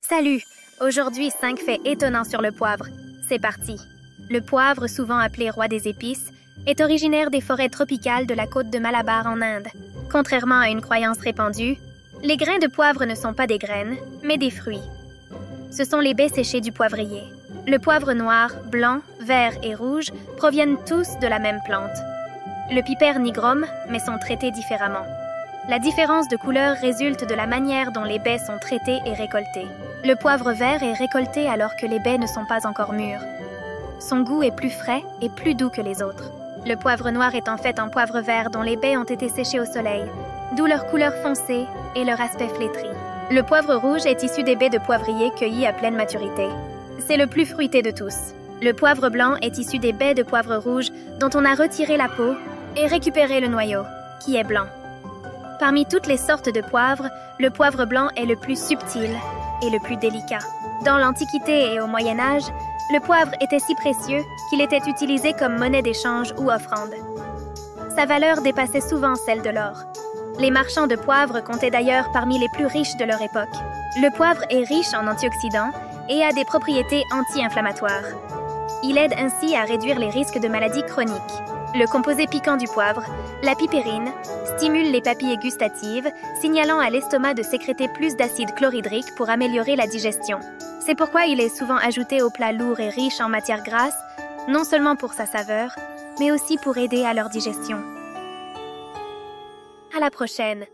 Salut! Aujourd'hui, 5 faits étonnants sur le poivre. C'est parti! Le poivre, souvent appelé roi des épices, est originaire des forêts tropicales de la côte de Malabar en Inde. Contrairement à une croyance répandue, les grains de poivre ne sont pas des graines, mais des fruits. Ce sont les baies séchées du poivrier. Le poivre noir, blanc, vert et rouge proviennent tous de la même plante. Le piper nigrum, mais sont traités différemment. La différence de couleur résulte de la manière dont les baies sont traitées et récoltées. Le poivre vert est récolté alors que les baies ne sont pas encore mûres. Son goût est plus frais et plus doux que les autres. Le poivre noir est en fait un poivre vert dont les baies ont été séchées au soleil, d'où leur couleur foncée et leur aspect flétri. Le poivre rouge est issu des baies de poivrier cueillies à pleine maturité. C'est le plus fruité de tous. Le poivre blanc est issu des baies de poivre rouge dont on a retiré la peau et récupéré le noyau, qui est blanc. Parmi toutes les sortes de poivre, le poivre blanc est le plus subtil et le plus délicat. Dans l'Antiquité et au Moyen Âge, le poivre était si précieux qu'il était utilisé comme monnaie d'échange ou offrande. Sa valeur dépassait souvent celle de l'or. Les marchands de poivre comptaient d'ailleurs parmi les plus riches de leur époque. Le poivre est riche en antioxydants et a des propriétés anti-inflammatoires. Il aide ainsi à réduire les risques de maladies chroniques. Le composé piquant du poivre, la pipérine, stimule les papilles gustatives, signalant à l'estomac de sécréter plus d'acide chlorhydrique pour améliorer la digestion. C'est pourquoi il est souvent ajouté aux plats lourds et riches en matières grasses, non seulement pour sa saveur, mais aussi pour aider à leur digestion. À la prochaine!